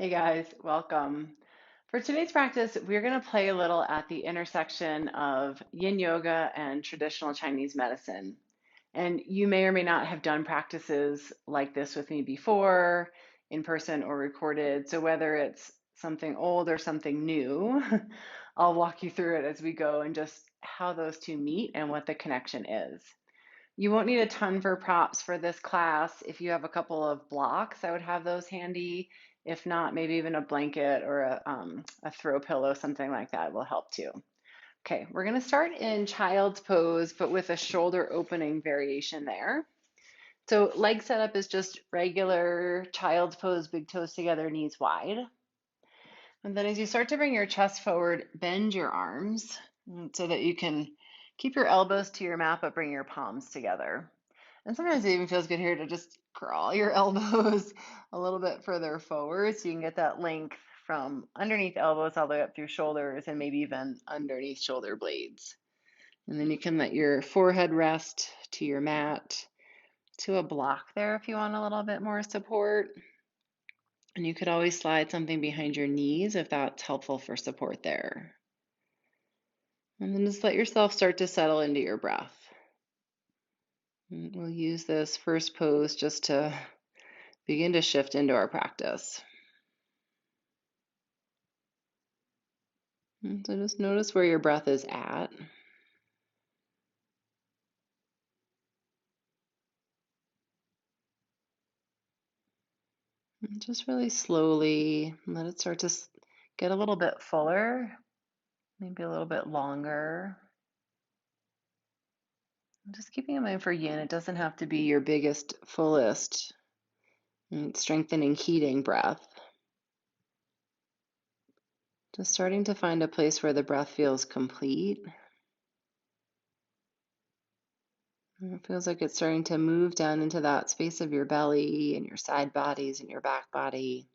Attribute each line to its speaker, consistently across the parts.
Speaker 1: Hey guys, welcome. For today's practice, we're going to play a little at the intersection of Yin Yoga and traditional Chinese medicine. And you may or may not have done practices like this with me before, in person or recorded. So whether it's something old or something new, I'll walk you through it as we go and just how those two meet and what the connection is. You won't need a ton for props for this class. If you have a couple of blocks, I would have those handy. If not, maybe even a blanket or a throw pillow, something like that will help too. Okay, we're gonna start in child's pose, but with a shoulder opening variation there. So leg setup is just regular child's pose, big toes together, knees wide. And then as you start to bring your chest forward, bend your arms so that you can keep your elbows to your mat, but bring your palms together. And sometimes it even feels good here to just crawl your elbows a little bit further forward so you can get that length from underneath elbows all the way up through shoulders and maybe even underneath shoulder blades. And then you can let your forehead rest to your mat, to a block there if you want a little bit more support. And you could always slide something behind your knees if that's helpful for support there. And then just let yourself start to settle into your breath. And we'll use this first pose just to begin to shift into our practice. And so just notice where your breath is at. And just really slowly let it start to get a little bit fuller, maybe a little bit longer. Just keeping in mind for yin, it doesn't have to be your biggest, fullest, strengthening, heating breath. Just starting to find a place where the breath feels complete. And it feels like it's starting to move down into that space of your belly and your side bodies and your back body.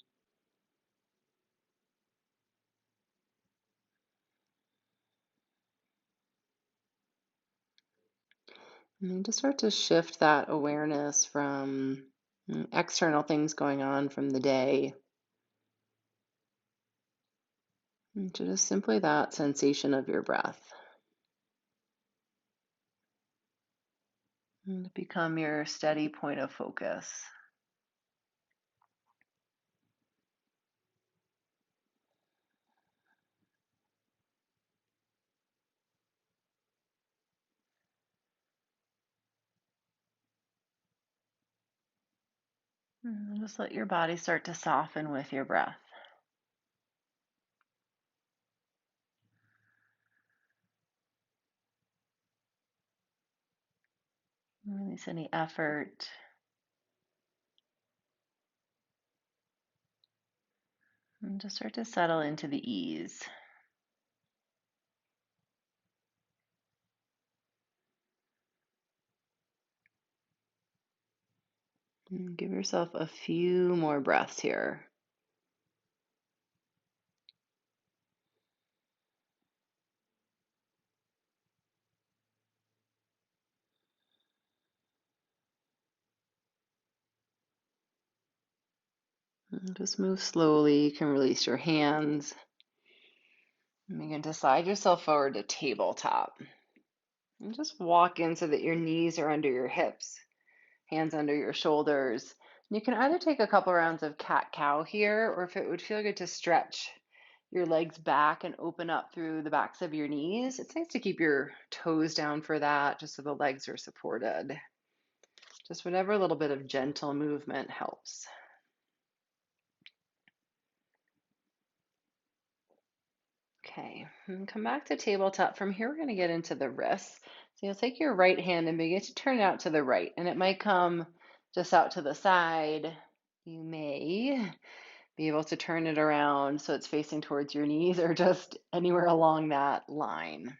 Speaker 1: And then just start to shift that awareness from external things going on from the day to just simply that sensation of your breath. And to become your steady point of focus. And just let your body start to soften with your breath. Release any effort. And just start to settle into the ease. And give yourself a few more breaths here. And just move slowly. You can release your hands. And begin to slide yourself forward to tabletop. And just walk in so that your knees are under your hips, hands under your shoulders. And you can either take a couple rounds of cat-cow here, or if it would feel good to stretch your legs back and open up through the backs of your knees. It's nice to keep your toes down for that, just so the legs are supported. Just whatever little bit of gentle movement helps. Okay, and come back to tabletop. From here, we're going to get into the wrists. So you'll take your right hand and begin to turn it out to the right, and it might come just out to the side. You may be able to turn it around so it's facing towards your knees or just anywhere along that line.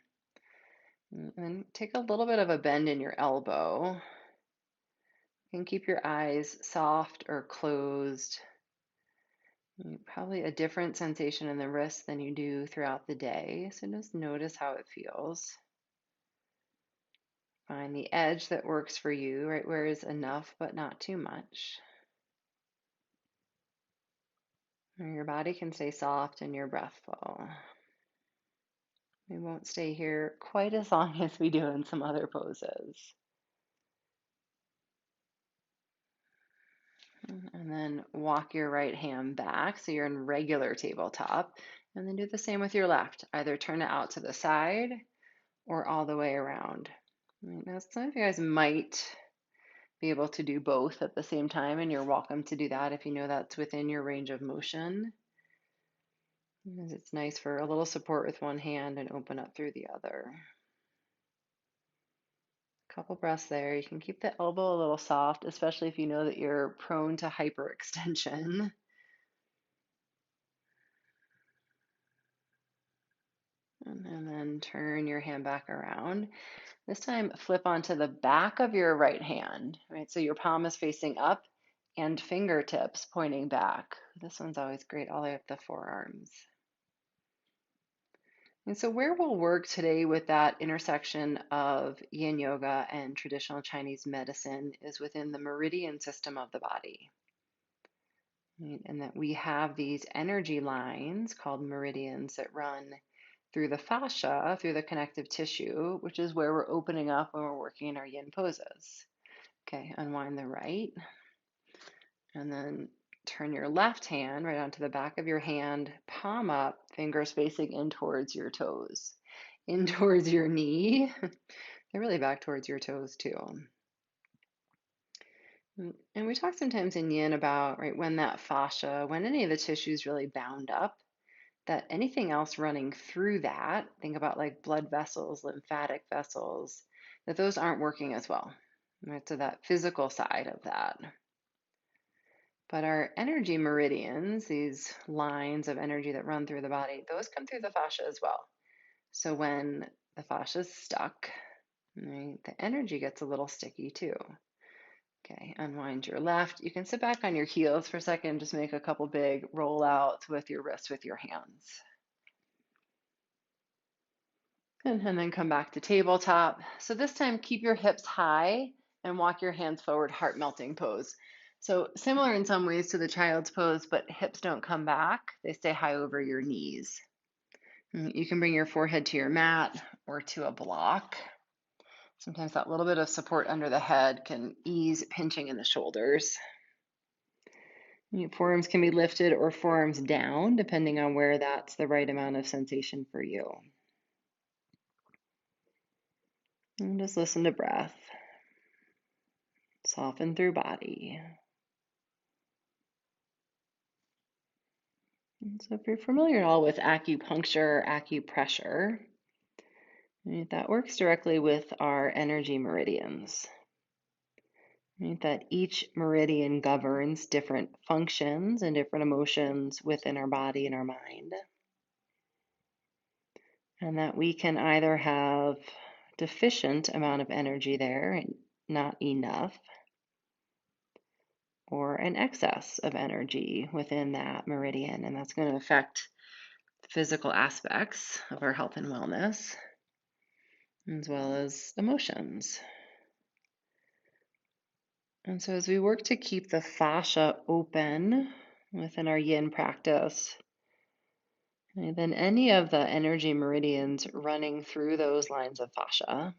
Speaker 1: And take a little bit of a bend in your elbow. You can keep your eyes soft or closed. Probably a different sensation in the wrist than you do throughout the day. So just notice how it feels. Find the edge that works for you, right where is enough but not too much. Your body can stay soft and your breath full. We won't stay here quite as long as we do in some other poses. And then walk your right hand back so you're in regular tabletop. And then do the same with your left. Either turn it out to the side or all the way around. Right, now, some of you guys might be able to do both at the same time, and you're welcome to do that if you know that's within your range of motion. Because it's nice for a little support with one hand and open up through the other. Couple breaths there. You can keep the elbow a little soft, especially if you know that you're prone to hyperextension. And then turn your hand back around. This time, flip onto the back of your right hand, right? So your palm is facing up and fingertips pointing back. This one's always great, all the way up the forearms. And so where we'll work today with that intersection of Yin Yoga and traditional Chinese medicine is within the meridian system of the body. Right? And that we have these energy lines called meridians that run through the fascia, through the connective tissue, which is where we're opening up when we're working in our yin poses. Okay, unwind the right, and then turn your left hand right onto the back of your hand, palm up, fingers facing in towards your toes, in towards your knee. They're really back towards your toes too. And we talk sometimes in yin about, right, when that fascia, when any of the tissue is really bound up, that anything else running through that, think about like blood vessels, lymphatic vessels, that those aren't working as well, right? So that physical side of that. But our energy meridians, these lines of energy that run through the body, those come through the fascia as well. So when the fascia is stuck, right, the energy gets a little sticky too. Okay, unwind your left. You can sit back on your heels for a second, just make a couple big rollouts with your wrists with your hands. And then come back to tabletop. So this time, keep your hips high and walk your hands forward, heart melting pose. So similar in some ways to the child's pose, but hips don't come back. They stay high over your knees. You can bring your forehead to your mat or to a block. Sometimes that little bit of support under the head can ease pinching in the shoulders. Forearms can be lifted or forearms down, depending on where that's the right amount of sensation for you. And just listen to breath. Soften through body. And so if you're familiar at all with acupuncture or acupressure, right, that works directly with our energy meridians. Right, that each meridian governs different functions and different emotions within our body and our mind. And that we can either have deficient amount of energy there and not enough, or an excess of energy within that meridian. And that's going to affect physical aspects of our health and wellness, as well as emotions. And so as we work to keep the fascia open within our yin practice, and then any of the energy meridians running through those lines of fascia,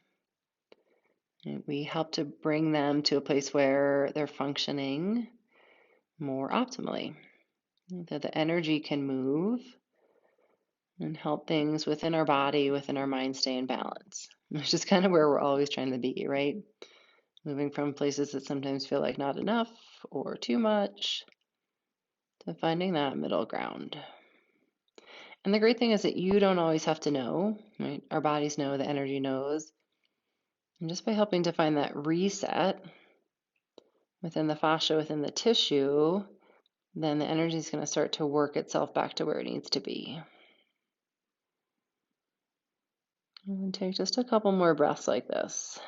Speaker 1: we help to bring them to a place where they're functioning more optimally. That the energy can move and help things within our body, within our mind stay in balance, which is kind of where we're always trying to be, right? Moving from places that sometimes feel like not enough or too much to finding that middle ground. And the great thing is that you don't always have to know, right? Our bodies know, the energy knows. And just by helping to find that reset within the fascia, within the tissue, then the energy is going to start to work itself back to where it needs to be. And take just a couple more breaths like this.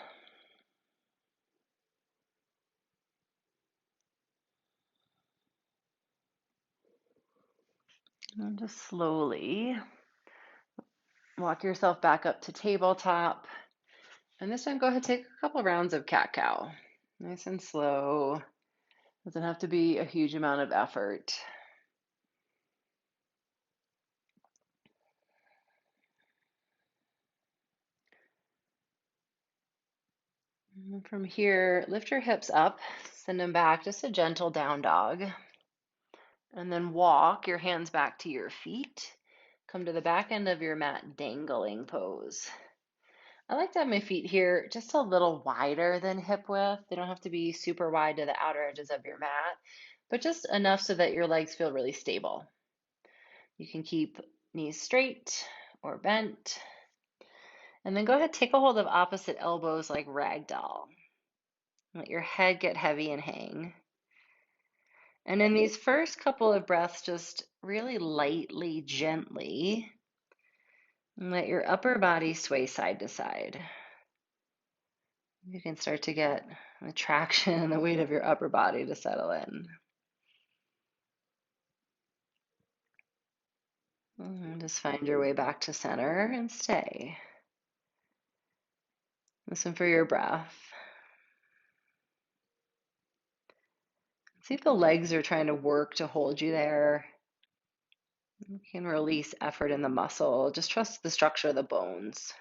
Speaker 1: And just slowly walk yourself back up to tabletop. And this time, go ahead and take a couple rounds of cat-cow. Nice and slow. Doesn't have to be a huge amount of effort. And from here, lift your hips up, send them back, just a gentle down dog. And then walk your hands back to your feet. Come to the back end of your mat, dangling pose. I like to have my feet here just a little wider than hip width. They don't have to be super wide to the outer edges of your mat, but just enough so that your legs feel really stable. You can keep knees straight or bent. And then go ahead, take a hold of opposite elbows like ragdoll. Let your head get heavy and hang. And in these first couple of breaths, just really lightly, gently, let your upper body sway side to side. You can start to get the traction and the weight of your upper body to settle in. And just find your way back to center and stay. Listen for your breath. See if the legs are trying to work to hold you there. You can release effort in the muscle. Just trust the structure of the bones.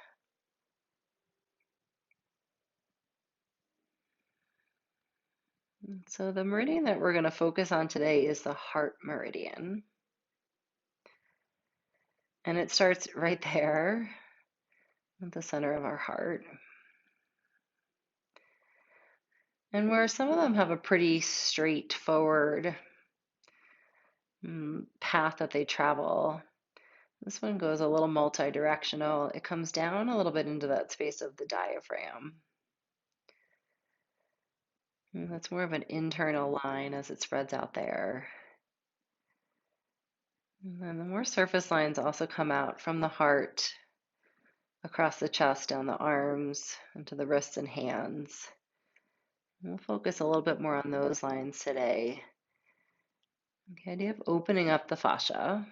Speaker 1: So the meridian that we're going to focus on today is the heart meridian. And it starts right there at the center of our heart. And where some of them have a pretty straightforward path that they travel, this one goes a little multi-directional. It comes down a little bit into that space of the diaphragm. And that's more of an internal line as it spreads out there. And then the more surface lines also come out from the heart, across the chest, down the arms, into the wrists and hands. And we'll focus a little bit more on those lines today. The idea of opening up the fascia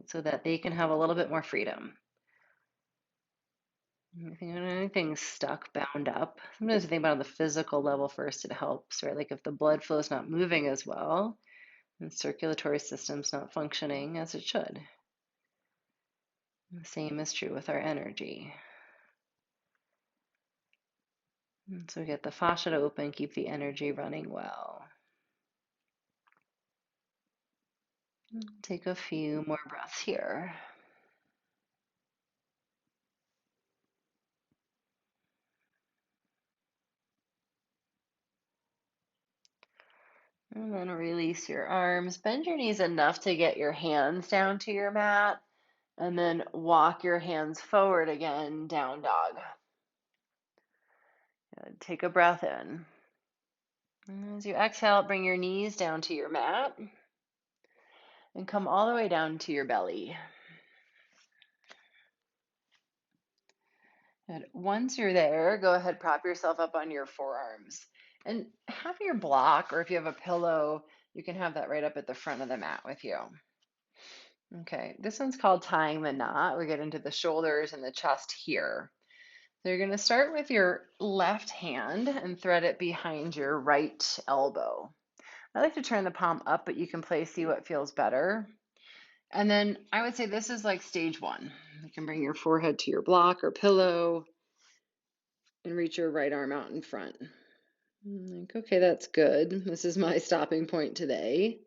Speaker 1: so that they can have a little bit more freedom. When anything's stuck, bound up, sometimes you think about on the physical level first, it helps, right? Like if the blood flow is not moving as well, and circulatory system's not functioning as it should. The same is true with our energy. And so we get the fascia to open, keep the energy running well. Take a few more breaths here. And then release your arms. Bend your knees enough to get your hands down to your mat. And then walk your hands forward again, down dog. Good. Take a breath in. And as you exhale, bring your knees down to your mat. And come all the way down to your belly. Good. Once you're there, go ahead, prop yourself up on your forearms. And have your block, or if you have a pillow, you can have that right up at the front of the mat with you. Okay, this one's called tying the knot. We get into the shoulders and the chest here. So you're going to start with your left hand and thread it behind your right elbow. I like to turn the palm up, but you can see what feels better. And then I would say this is like stage one. You can bring your forehead to your block or pillow and reach your right arm out in front. Like, okay, that's good. This is my stopping point today.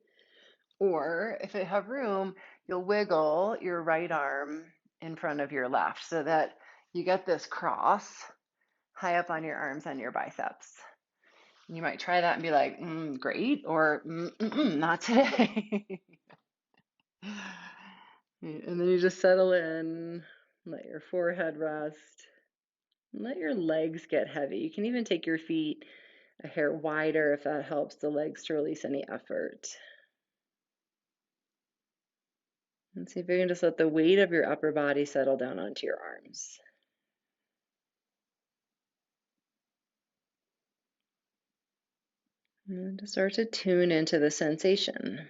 Speaker 1: Or if you have room, you'll wiggle your right arm in front of your left so that you get this cross high up on your arms and your biceps. You might try that and be like, great, or not today. And then you just settle in, let your forehead rest, and let your legs get heavy. You can even take your feet a hair wider if that helps the legs to release any effort. And see if you can just let the weight of your upper body settle down onto your arms. And just start to tune into the sensation.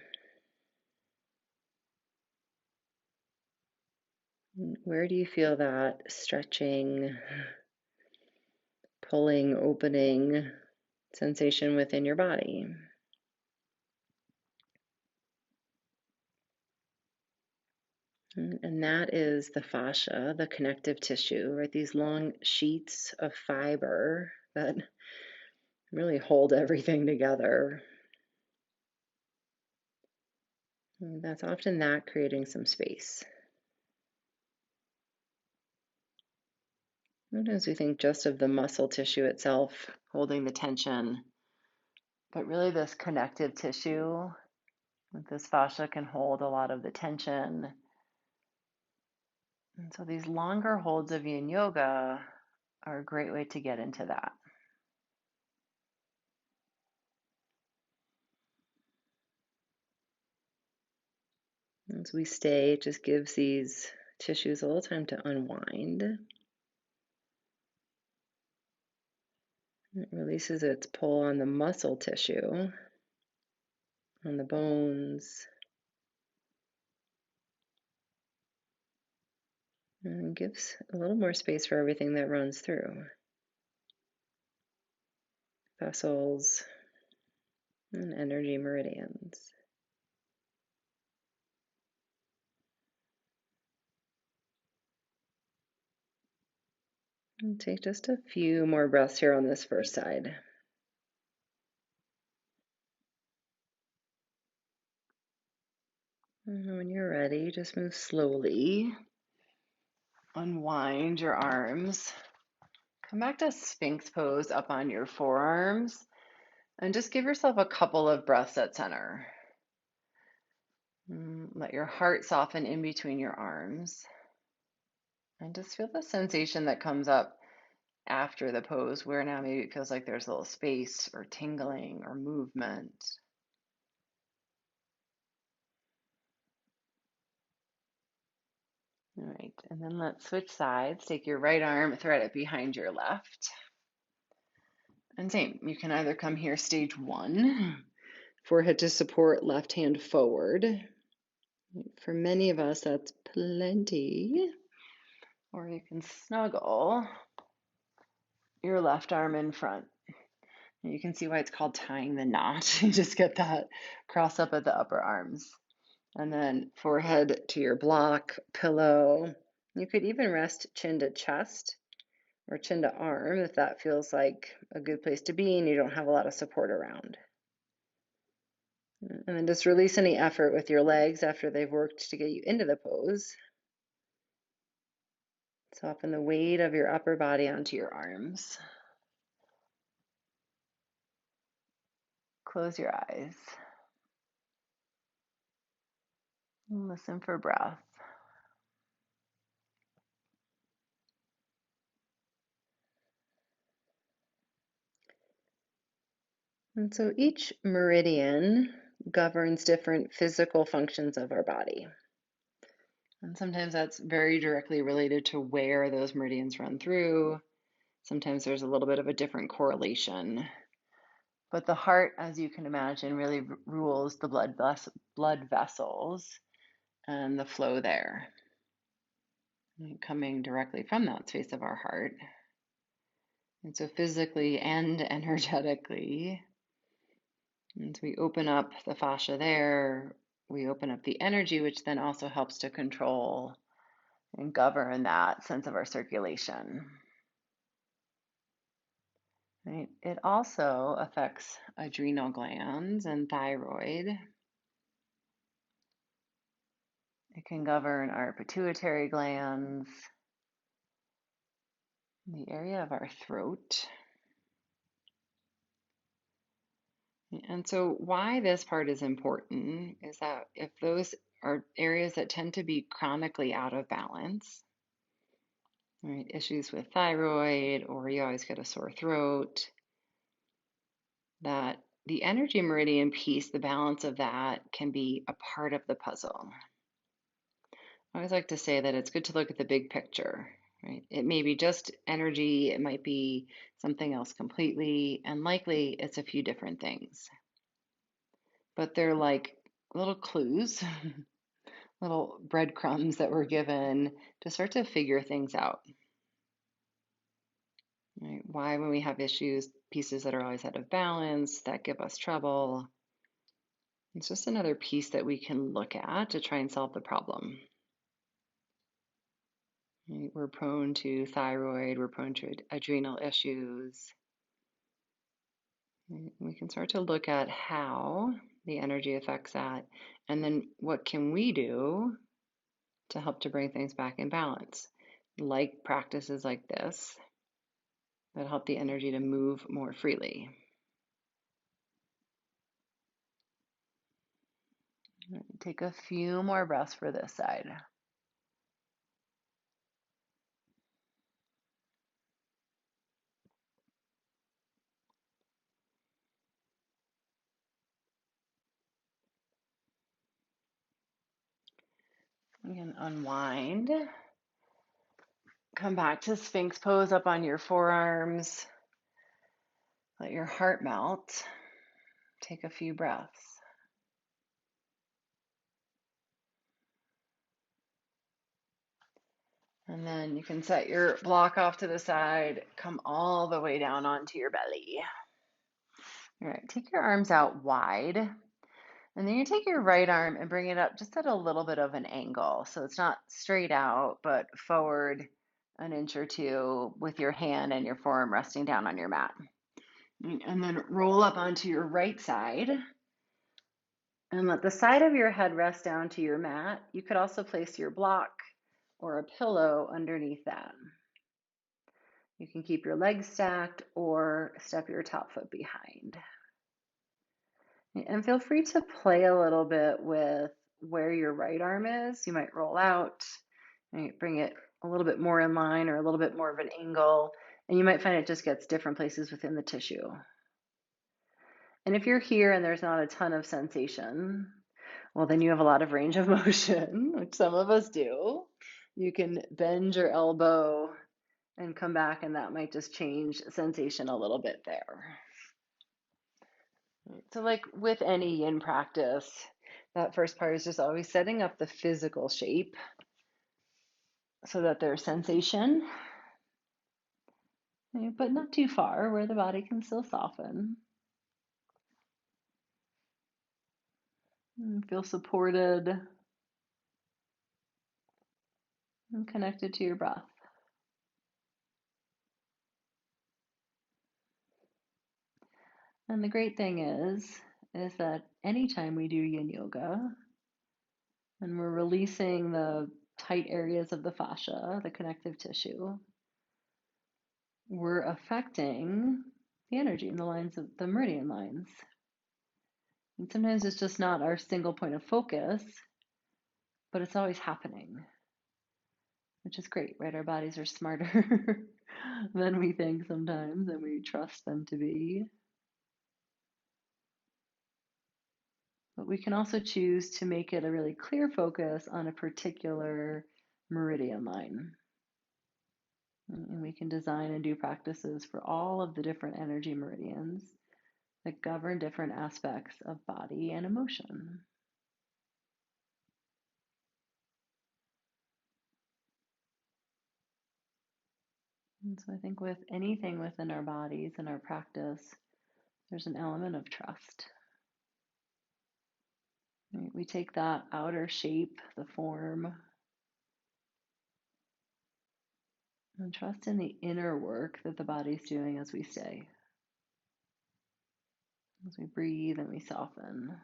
Speaker 1: Where do you feel that stretching, pulling, opening sensation within your body? And that is the fascia, the connective tissue, right? These long sheets of fiber that really hold everything together. And that's often that creating some space. Sometimes we think just of the muscle tissue itself holding the tension, but really this connective tissue with this fascia can hold a lot of the tension. And so these longer holds of Yin Yoga are a great way to get into that. As we stay, it just gives these tissues a little time to unwind. It releases its pull on the muscle tissue, on the bones, and gives a little more space for everything that runs through. Vessels and energy meridians. And take just a few more breaths here on this first side. And when you're ready, just move slowly. Unwind your arms. Come back to Sphinx pose up on your forearms. And just give yourself a couple of breaths at center. Let your heart soften in between your arms. And just feel the sensation that comes up after the pose, where now maybe it feels like there's a little space or tingling or movement. All right, and then let's switch sides. Take your right arm, thread it behind your left. And same, you can either come here stage one, forehead to support, left hand forward. For many of us, that's plenty. Or you can snuggle your left arm in front. And you can see why it's called tying the knot. You just get that cross up at the upper arms. And then forehead to your block, pillow. You could even rest chin to chest or chin to arm if that feels like a good place to be and you don't have a lot of support around. And then just release any effort with your legs after they've worked to get you into the pose. Soften the weight of your upper body onto your arms. Close your eyes. And listen for breath. And so each meridian governs different physical functions of our body. And sometimes that's very directly related to where those meridians run through. Sometimes there's a little bit of a different correlation. But the heart, as you can imagine, really rules the blood vessels and the flow there. Coming directly from that space of our heart. And so physically and energetically, as we open up the fascia there, we open up the energy, which then also helps to control and govern that sense of our circulation. Right? It also affects adrenal glands and thyroid. It can govern our pituitary glands, the area of our throat. And so why this part is important is that if those are areas that tend to be chronically out of balance, right, issues with thyroid, or you always get a sore throat, that the energy meridian piece, the balance of that can be a part of the puzzle. I always like to say that it's good to look at the big picture, right? It may be just energy, it might be something else completely, and likely it's a few different things. But they're like little clues, little breadcrumbs that we're given to start to figure things out. Right? Why, when we have issues, pieces that are always out of balance, that give us trouble. It's just another piece that we can look at to try and solve the problem. Right? We're prone to thyroid, we're prone to adrenal issues. We can start to look at how the energy affects that, and then what can we do to help to bring things back in balance, like practices like this that help the energy to move more freely. Take a few more breaths for this side. You can unwind. Come back to Sphinx pose up on your forearms. Let your heart melt. Take a few breaths. And then you can set your block off to the side, come all the way down onto your belly. All right, take your arms out wide. And then you take your right arm and bring it up just at a little bit of an angle. So it's not straight out, but forward an inch or two with your hand and your forearm resting down on your mat. And then roll up onto your right side and let the side of your head rest down to your mat. You could also place your block or a pillow underneath that. You can keep your legs stacked or step your top foot behind. And feel free to play a little bit with where your right arm is. You might roll out, bring it a little bit more in line or a little bit more of an angle, and you might find it just gets different places within the tissue. And if you're here and there's not a ton of sensation, well, then you have a lot of range of motion, which some of us do. You can bend your elbow and come back, and that might just change sensation a little bit there. So, like with any yin practice, that first part is just always setting up the physical shape so that there's sensation, but not too far where the body can still soften and feel supported and connected to your breath. And the great thing is that anytime we do yin yoga and we're releasing the tight areas of the fascia, the connective tissue, we're affecting the energy in the lines of the meridian lines. And sometimes it's just not our single point of focus, but it's always happening, which is great, right? Our bodies are smarter than we think sometimes, and we trust them to be. But we can also choose to make it a really clear focus on a particular meridian line. And we can design and do practices for all of the different energy meridians that govern different aspects of body and emotion. And so I think with anything within our bodies and our practice, there's an element of trust. Right? We take that outer shape, the form, and trust in the inner work that the body's doing as we stay, as we breathe and we soften.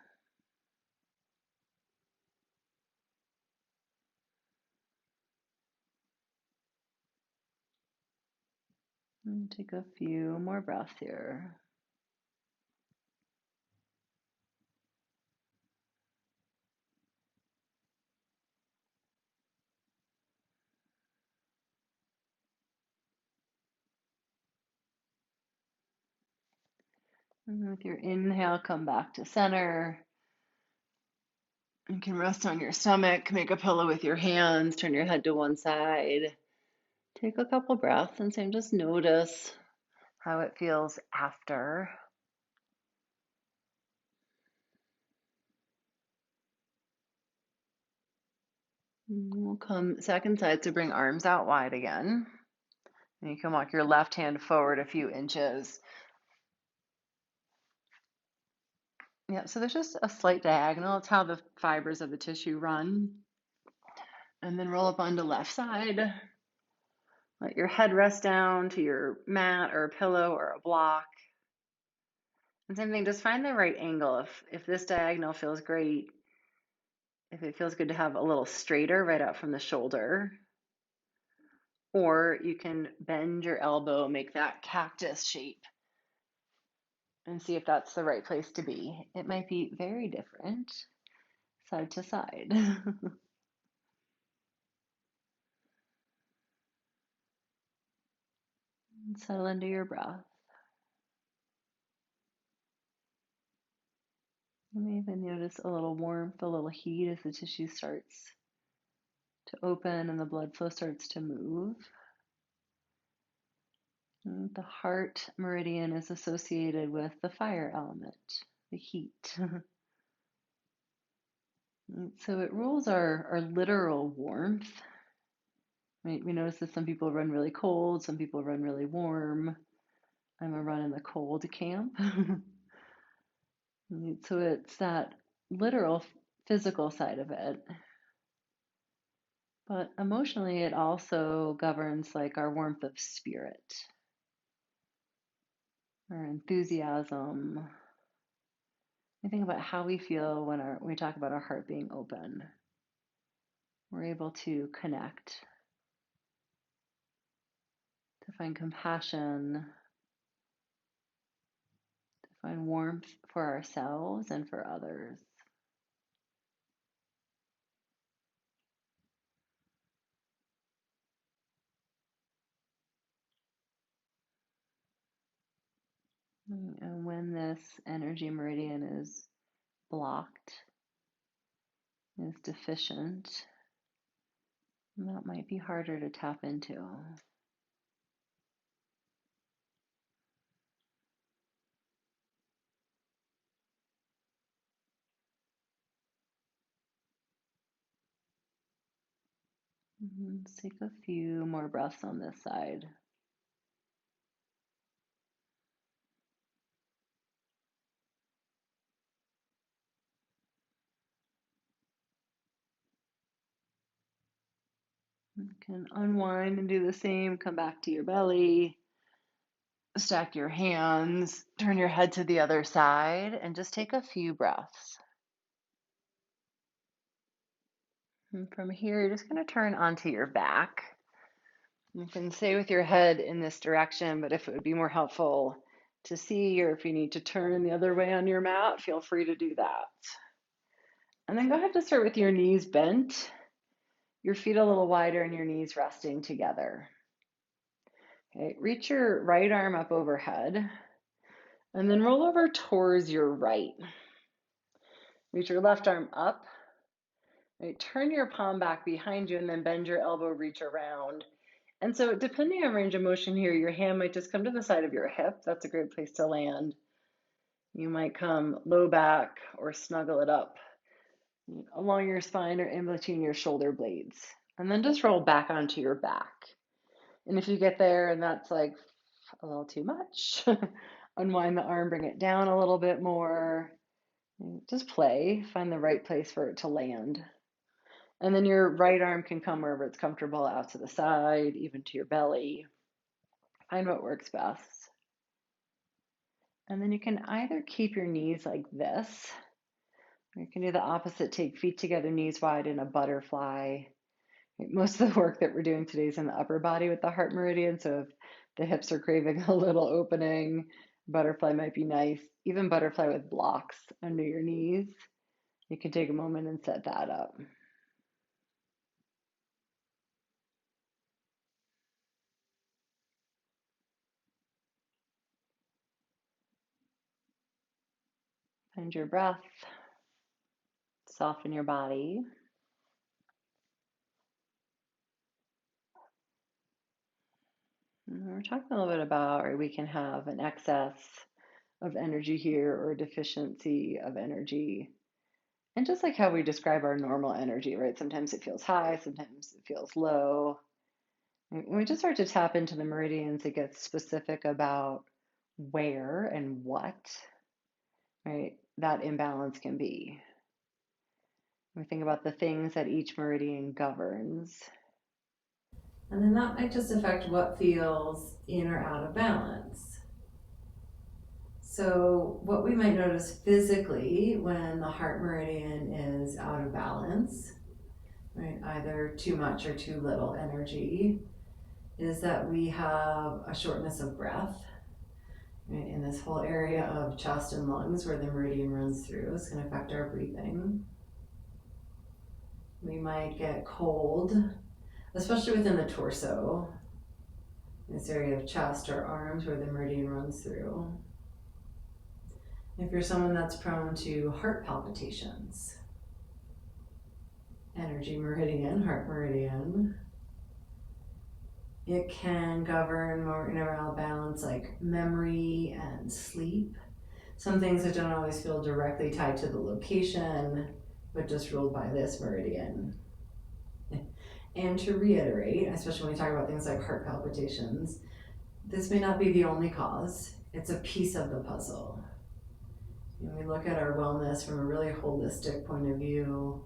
Speaker 1: And take a few more breaths here. And with your inhale, come back to center. You can rest on your stomach, make a pillow with your hands, turn your head to one side. Take a couple breaths and same, just notice how it feels after. And we'll come second side to bring arms out wide again. And you can walk your left hand forward a few inches. Yeah, so there's just a slight diagonal. It's how the fibers of the tissue run. And then roll up onto left side. Let your head rest down to your mat or a pillow or a block. And same thing, just find the right angle. If this diagonal feels great, if it feels good to have a little straighter right out from the shoulder, or you can bend your elbow, make that cactus shape, and see if that's the right place to be. It might be very different side to side. Settle into your breath. You may even notice a little warmth, a little heat as the tissue starts to open and the blood flow starts to move. And the heart meridian is associated with the fire element, the heat. So it rules our literal warmth. Right? We notice that some people run really cold, some people run really warm. I'm a run in the cold camp. So it's that literal physical side of it. But emotionally, it also governs like our warmth of spirit, our enthusiasm. I think about how we feel when we talk about our heart being open. We're able to connect, to find compassion, to find warmth for ourselves and for others. And when this energy meridian is blocked, is deficient, that might be harder to tap into. Let's take a few more breaths on this side. You can unwind and do the same. Come back to your belly. Stack your hands. Turn your head to the other side and just take a few breaths. And from here, you're just going to turn onto your back. You can stay with your head in this direction, but if it would be more helpful to see, or if you need to turn the other way on your mat, feel free to do that. And then go ahead to start with your knees bent, your feet a little wider, and your knees resting together. Okay, reach your right arm up overhead, and then roll over towards your right. Reach your left arm up. Right, turn your palm back behind you and then bend your elbow, reach around. And so depending on range of motion here, your hand might just come to the side of your hip. That's a great place to land. You might come low back or snuggle it up along your spine or in between your shoulder blades. And then just roll back onto your back. And if you get there and that's like a little too much, unwind the arm, bring it down a little bit more. Just play, find the right place for it to land. And then your right arm can come wherever it's comfortable, out to the side, even to your belly. Find what works best. And then you can either keep your knees like this, or you can do the opposite, take feet together, knees wide in a butterfly. Most of the work that we're doing today is in the upper body with the heart meridian, so if the hips are craving a little opening, butterfly might be nice. Even butterfly with blocks under your knees. You can take a moment and set that up. Find your breath, soften your body. And we're talking a little bit about, or we can have an excess of energy here or a deficiency of energy. And just like how we describe our normal energy, right? Sometimes it feels high, sometimes it feels low. When we just start to tap into the meridians, it gets specific about where and what, right, that imbalance can be. We think about the things that each meridian governs.
Speaker 2: And then that might just affect what feels in or out of balance. So what we might notice physically when the heart meridian is out of balance, right, either too much or too little energy, is that we have a shortness of breath, right, in this whole area of chest and lungs where the meridian runs through. It's going to affect our breathing. We might get cold, especially within the torso, this area of chest or arms where the meridian runs through. If you're someone that's prone to heart palpitations, energy meridian, heart meridian, it can govern more inner balance like memory and sleep. Some things that don't always feel directly tied to the location, but just ruled by this meridian. And to reiterate, especially when we talk about things like heart palpitations, this may not be the only cause. It's a piece of the puzzle. And we look at our wellness from a really holistic point of view,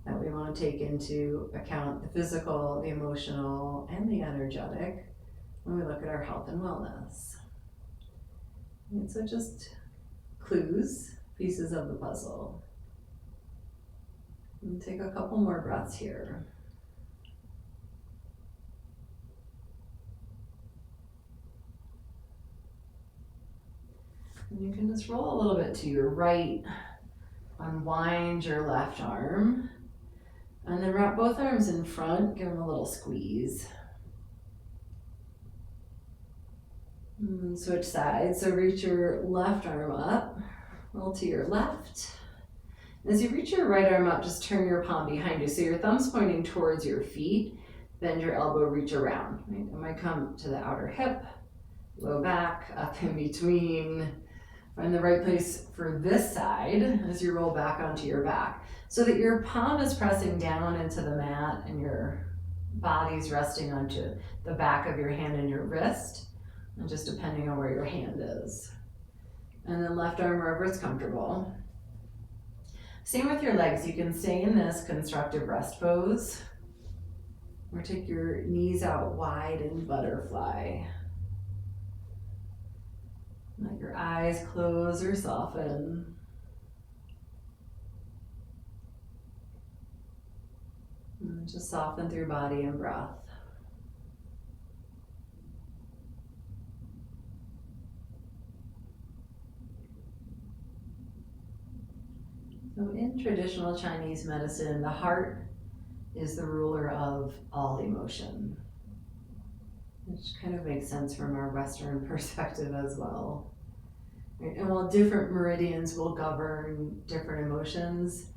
Speaker 2: that we want to take into account the physical, the emotional, and the energetic when we look at our health and wellness. And so just clues, pieces of the puzzle. And take a couple more breaths here. And you can just roll a little bit to your right, unwind your left arm, and then wrap both arms in front, give them a little squeeze. And switch sides, so reach your left arm up, roll to your left. As you reach your right arm up, just turn your palm behind you, so your thumb's pointing towards your feet, bend your elbow, reach around. Right? It might come to the outer hip, low back, up in between. Find the right place for this side as you roll back onto your back, so that your palm is pressing down into the mat and your body's resting onto the back of your hand and your wrist, and just depending on where your hand is. And then left arm wherever it's comfortable. Same with your legs. You can stay in this constructive rest pose, or take your knees out wide in butterfly. Let your eyes close or soften. And just soften through body and breath. So in traditional Chinese medicine, the heart is the ruler of all emotion, which kind of makes sense from our Western perspective as well. And while different meridians will govern different emotions,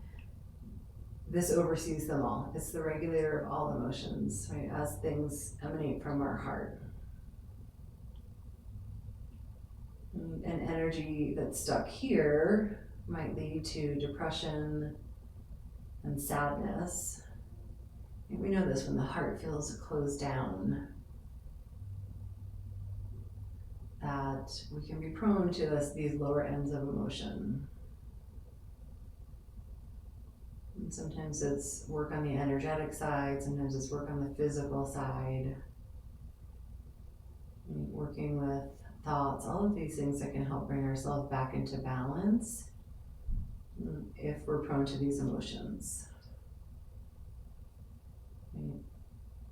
Speaker 2: this oversees them all. It's the regulator of all emotions, right, as things emanate from our heart. And energy that's stuck here might lead to depression and sadness. And we know this when the heart feels closed down, that we can be prone to these lower ends of emotion. And sometimes it's work on the energetic side, sometimes it's work on the physical side, and working with thoughts, all of these things that can help bring ourselves back into balance if we're prone to these emotions.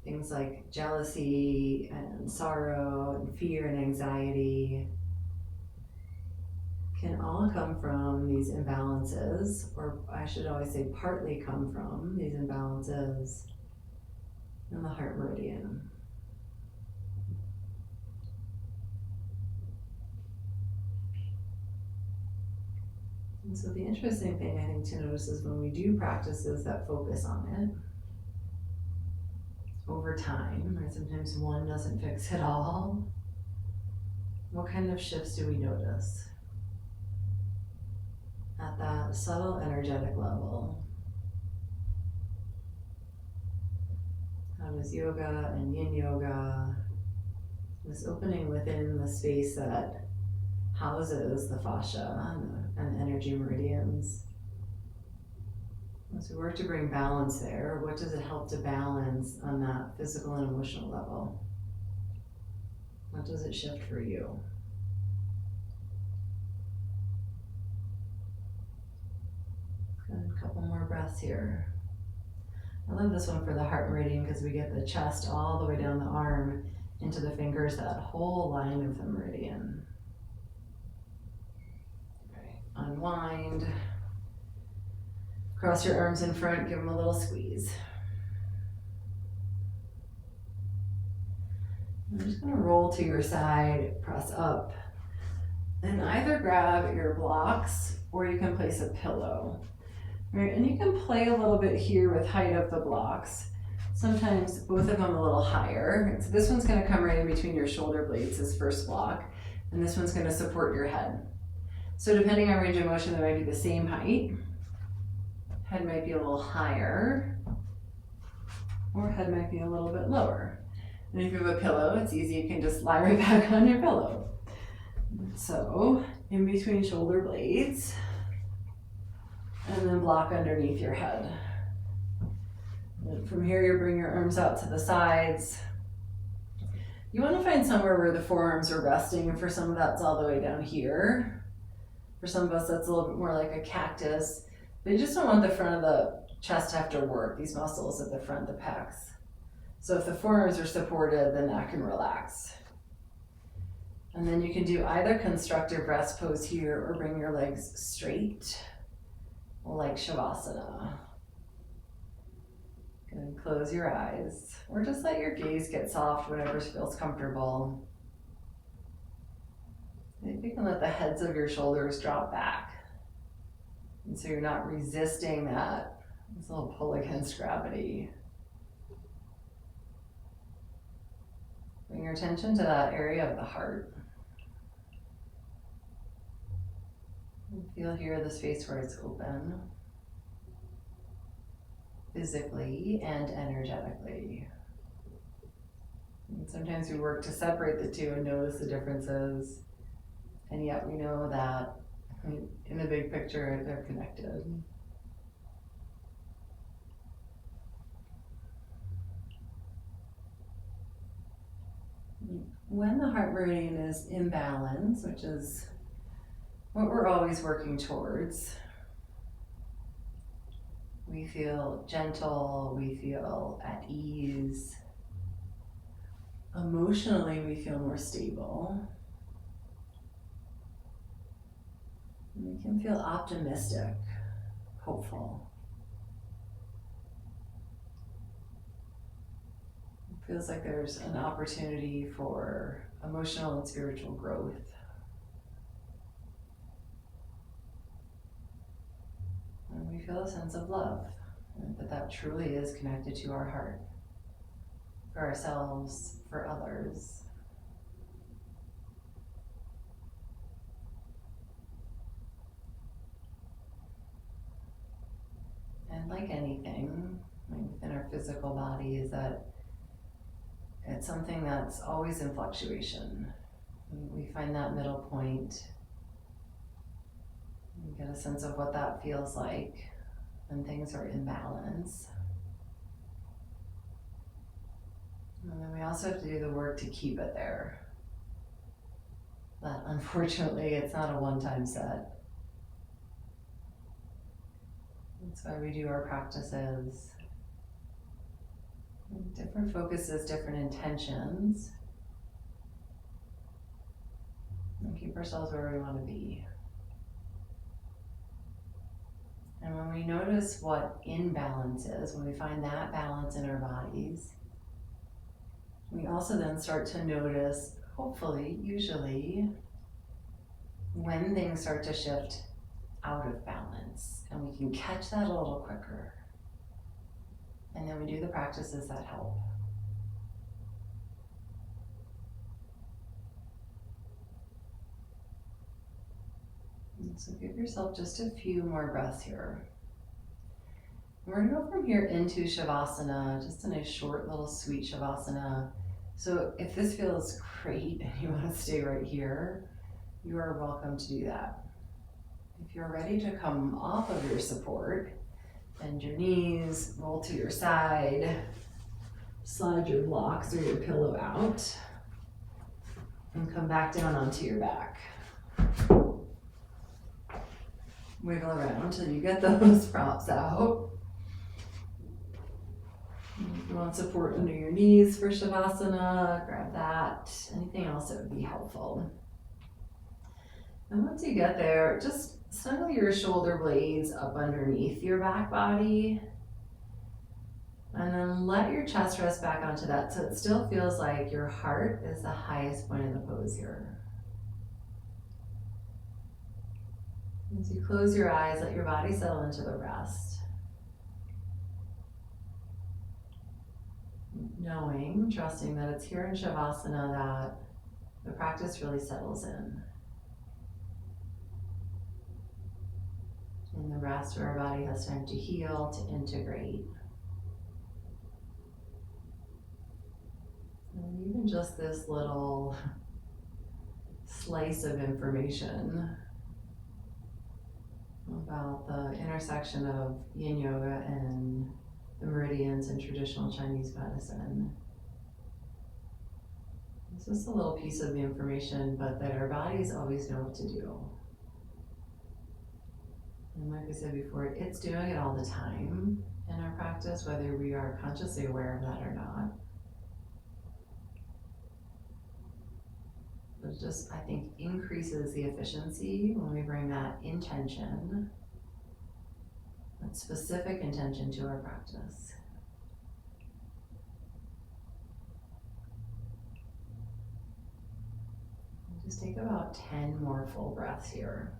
Speaker 2: Things like jealousy and sorrow and fear and anxiety can all come from these imbalances, or I should always say partly come from these imbalances in the heart meridian. And so the interesting thing I think to notice is when we do practices that focus on it, over time, or sometimes one doesn't fix it all, what kind of shifts do we notice at that subtle energetic level? How does yoga and Yin Yoga, this opening within the space that houses the fascia and energy meridians, as we work to bring balance there, what does it help to balance on that physical and emotional level? What does it shift for you? Good, a couple more breaths here. I love this one for the heart meridian because we get the chest all the way down the arm into the fingers, that whole line of the meridian. Okay. Unwind. Cross your arms in front, give them a little squeeze. I'm just going to roll to your side, press up, and either grab your blocks or you can place a pillow. Right, and you can play a little bit here with height of the blocks. Sometimes both of them a little higher. So this one's going to come right in between your shoulder blades, this first block, and this one's going to support your head. So depending on range of motion, they might be the same height. Head might be a little higher, or head might be a little bit lower. And if you have a pillow, it's easy, you can just lie right back on your pillow. So in between shoulder blades, and then block underneath your head. And from here, you bring your arms out to the sides. You want to find somewhere where the forearms are resting, and for some of that's all the way down here. For some of us, that's a little bit more like a cactus, but you just don't want the front of the chest to have to work, these muscles at the front, the pecs. So if the forearms are supported, the neck can relax. And then you can do either constructive rest pose here or bring your legs straight, like Shavasana. Good, close your eyes, or just let your gaze get soft, whatever feels comfortable. Maybe you can let the heads of your shoulders drop back. And so you're not resisting that, this little pull against gravity. Bring your attention to that area of the heart. And feel here the space where it's open, physically and energetically. And sometimes we work to separate the two and notice the differences, and yet we know that in the big picture they're connected. When the heart meridian is in balance, which is what we're always working towards, we feel gentle, we feel at ease. Emotionally, we feel more stable. We can feel optimistic, hopeful. It feels like there's an opportunity for emotional and spiritual growth. And we feel a sense of love, and that truly is connected to our heart, for ourselves, for others. And like anything, within our physical body, is that it's something that's always in fluctuation. We find that middle point. We get a sense of what that feels like when things are in balance. And then we also have to do the work to keep it there. But unfortunately, it's not a one-time set. That's why we do our practices. Different focuses, different intentions. And keep ourselves where we want to be. And when we notice what imbalance is, when we find that balance in our bodies, we also then start to notice, hopefully, usually, when things start to shift out of balance, and we can catch that a little quicker. And then we do the practices that help. And so give yourself just a few more breaths here. We're going to go from here into Shavasana, just a nice short little sweet Shavasana. So if this feels great and you want to stay right here, you are welcome to do that. If you're ready to come off of your support, bend your knees, roll to your side, slide your blocks or your pillow out, and come back down onto your back. Wiggle around until you get those props out. If you want support under your knees for Shavasana, grab that. Anything else that would be helpful. And once you get there, just snuggle your shoulder blades up underneath your back body. And then let your chest rest back onto that so it still feels like your heart is the highest point of the pose here. As you close your eyes, let your body settle into the rest. Knowing, trusting that it's here in Shavasana that the practice really settles in. In the rest where our body has time to heal, to integrate. And even just this little slice of information about the intersection of Yin Yoga and the meridians in traditional Chinese medicine. It's just a little piece of the information, but that our bodies always know what to do. And like I said before, it's doing it all the time in our practice, whether we are consciously aware of that or not. But it just, I think, increases the efficiency when we bring that intention, that specific intention to our practice. Just take about 10 more full breaths here.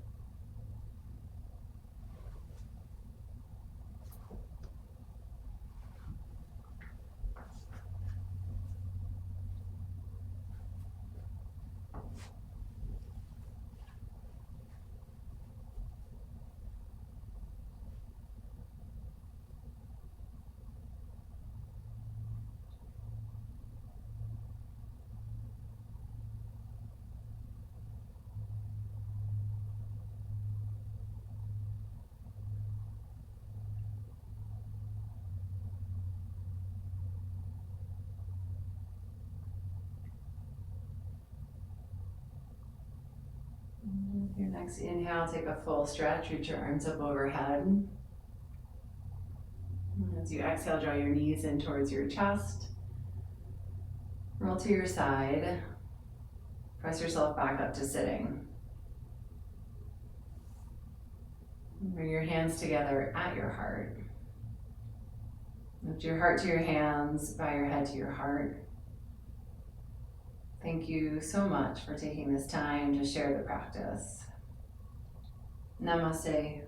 Speaker 2: Your next inhale, take a full stretch, reach your arms up overhead. And as you exhale, draw your knees in towards your chest. Roll to your side. Press yourself back up to sitting. Bring your hands together at your heart. Lift your heart to your hands, bow your head to your heart. Thank you so much for taking this time to share the practice. Namaste.